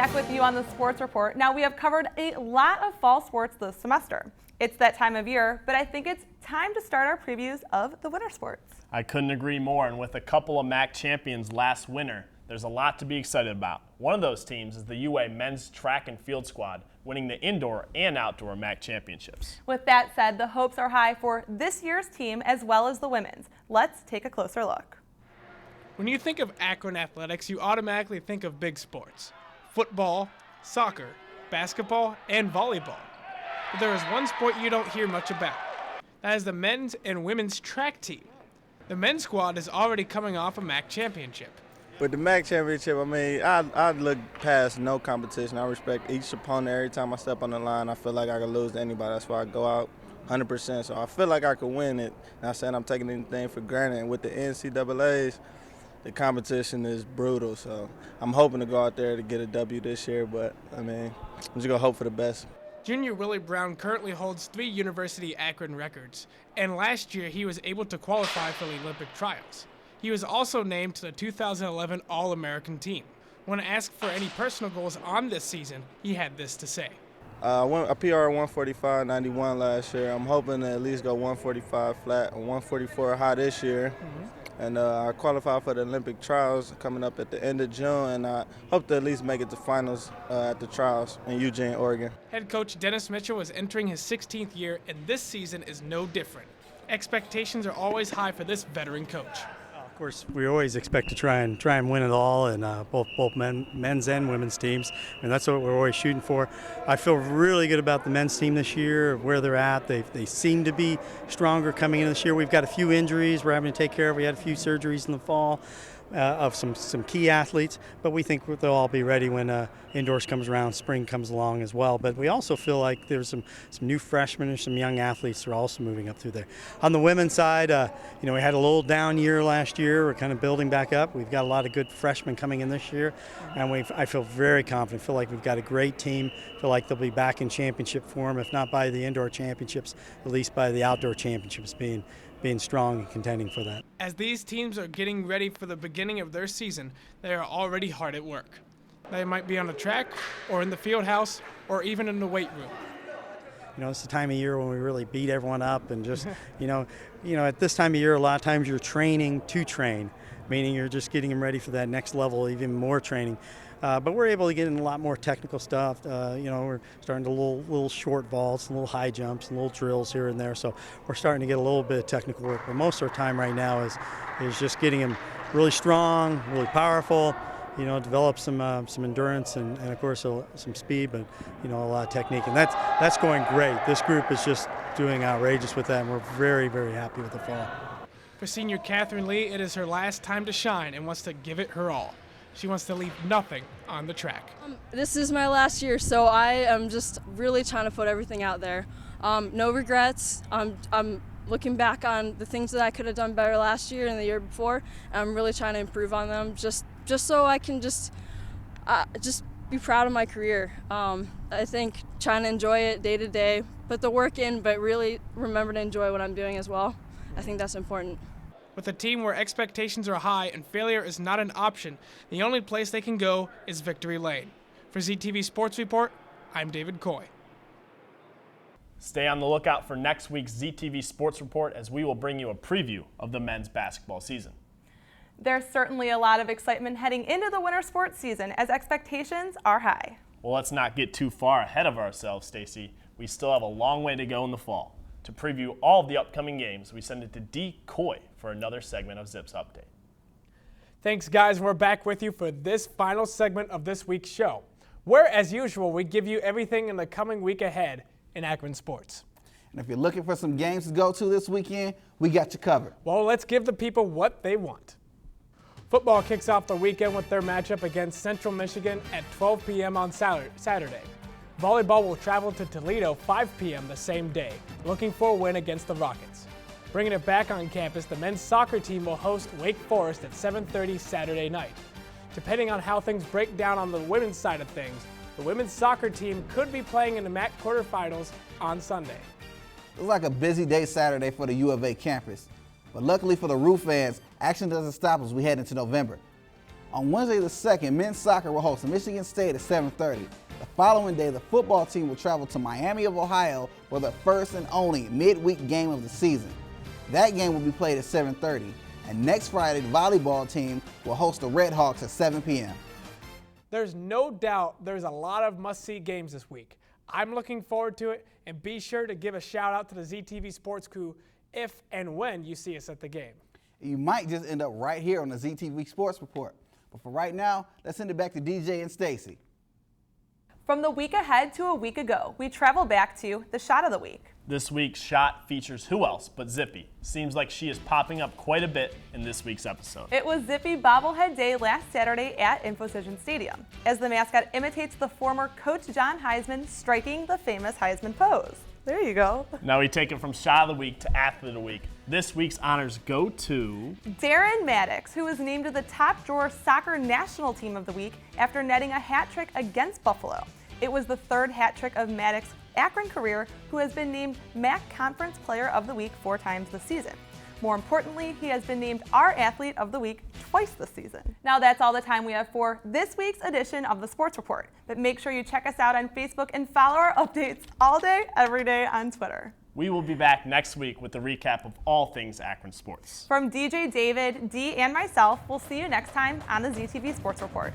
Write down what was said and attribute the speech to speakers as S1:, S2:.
S1: back with you on the Sports Report. Now, we have covered a lot of fall sports this semester. It's that time of year, but I think it's time to start our previews of the winter sports.
S2: I couldn't agree more, and with a couple of MAC champions last winter, there's a lot to be excited about. One of those teams is the UA men's track and field squad, winning the indoor and outdoor MAC championships.
S1: With that said, the hopes are high for this year's team as well as the women's. Let's take a closer look.
S3: When you think of Akron athletics, you automatically think of big sports: football, soccer, basketball, and volleyball. But there is one sport you don't hear much about. That is the men's and women's track team. The men's squad is already coming off a MAC championship.
S4: With the MAC championship, I mean, I look past no competition. I respect each opponent. Every time I step on the line, I feel like I can lose to anybody. That's why I go out 100%. So I feel like I could win it. Not saying I'm taking anything for granted. And with the NCAAs, the competition is brutal. So I'm hoping to go out there to get a W this year. But, I mean, I'm just going to hope for the best.
S3: Junior Willie Brown currently holds 3 University Akron records, and last year he was able to qualify for the Olympic trials. He was also named to the 2011 All-American team. When asked for any personal goals on this season, he had this to say.
S4: I went a PR 145.91 last year. I'm hoping to at least go 145 flat and 144 high this year. And I qualified for the Olympic trials coming up at the end of June, and I hope to at least make it to finals at the trials in Eugene, Oregon.
S3: Head coach Dennis Mitchell is entering his 16th year, and this season is no different. Expectations are always high for this veteran coach.
S5: Of course, we always expect to try and win it all, and both men's and women's teams, and that's what we're always shooting for. I feel really good about the men's team this year, where they're at. They seem to be stronger coming into this year. We've got a few injuries we're having to take care of. We had a few surgeries in the fall of some key athletes, but we think they'll all be ready when indoors comes around, spring comes along as well. But we also feel like there's some new freshmen and some young athletes that are also moving up through there. On the women's side, we had a little down year last year. We're kind of building back up. We've got a lot of good freshmen coming in this year, and I feel very confident. Feel like we've got a great team. Feel like they'll be back in championship form, if not by the indoor championships, at least by the outdoor championships being strong and contending for that.
S3: As these teams are getting ready for the beginning of their season, they are already hard at work. They might be on the track or in the field house or even in the weight room.
S5: It's the time of year when we really beat everyone up and just, at this time of year, a lot of times you're training to train, meaning you're just getting them ready for that next level, even more training. But we're able to get in a lot more technical stuff. We're starting to little short vaults, little high jumps, and little drills here and there. So we're starting to get a little bit of technical work. But most of our time right now is just getting them really strong, really powerful. Develop some endurance and of course some speed, but a lot of technique. And that's going great. This group is just doing outrageous with that, and we're very, very happy with the fall.
S3: For senior Catherine Lee, it is her last time to shine and wants to give it her all. She wants to leave nothing on the track.
S6: This is my last year, so I am just really trying to put everything out there. No regrets. I'm looking back on the things that I could have done better last year and the year before, and I'm really trying to improve on them just so I can just be proud of my career. I think trying to enjoy it day to day, put the work in, but really remember to enjoy what I'm doing as well. I think that's important.
S3: With a team where expectations are high and failure is not an option, the only place they can go is victory lane. For ZTV Sports Report, I'm David Coy.
S2: Stay on the lookout for next week's ZTV Sports Report, as we will bring you a preview of the men's basketball season.
S1: There's certainly a lot of excitement heading into the winter sports season as expectations are high.
S2: Well, let's not get too far ahead of ourselves, Stacy. We still have a long way to go in the fall. To preview all of the upcoming games, we send it to D. Coy for another segment of Zips Update.
S3: Thanks, guys. We're back with you for this final segment of this week's show, where, as usual, we give you everything in the coming week ahead in Akron sports.
S7: And if you're looking for some games to go to this weekend, we got you covered.
S3: Well, let's give the people what they want. Football kicks off the weekend with their matchup against Central Michigan at 12 p.m. on Saturday. Volleyball will travel to Toledo 5 p.m. the same day, looking for a win against the Rockets. Bringing it back on campus, the men's soccer team will host Wake Forest at 7:30 Saturday night. Depending on how things break down on the women's side of things, the women's soccer team could be playing in the MAC quarterfinals on Sunday.
S7: It was like a busy day Saturday for the U of A campus. But luckily for the Roof fans, action doesn't stop as we head into November. On Wednesday the 2nd, men's soccer will host Michigan State at 7:30. The following day, the football team will travel to Miami of Ohio for the first and only midweek game of the season. That game will be played at 7:30. And next Friday, the volleyball team will host the Red Hawks at 7 p.m.
S3: There's no doubt there's a lot of must-see games this week. I'm looking forward to it, and be sure to give a shout out to the ZTV Sports crew if and when you see us at the game.
S7: You might just end up right here on the ZTV Sports Report. But for right now, let's send it back to DJ and Stacy.
S1: From the week ahead to a week ago, we travel back to the Shot of the Week.
S2: This week's Shot features who else but Zippy. Seems like she is popping up quite a bit in this week's episode.
S1: It was Zippy Bobblehead Day last Saturday at Infocision Stadium, as the mascot imitates the former Coach John Heisman striking the famous Heisman pose. There you go.
S2: Now we take it from Shot of the Week to Athlete of the Week. This week's honors go to
S1: Darren Maddox, who was named to the top drawer soccer national team of the week after netting a hat trick against Buffalo. It was the third hat trick of Maddox's Akron career, who has been named MAC Conference Player of the Week 4 times this season. More importantly, he has been named our Athlete of the Week twice this season. Now that's all the time we have for this week's edition of the Sports Report. But make sure you check us out on Facebook and follow our updates all day, every day on Twitter.
S2: We will be back next week with a recap of all things Akron sports.
S1: From DJ David, Dee, and myself, we'll see you next time on the ZTV Sports Report.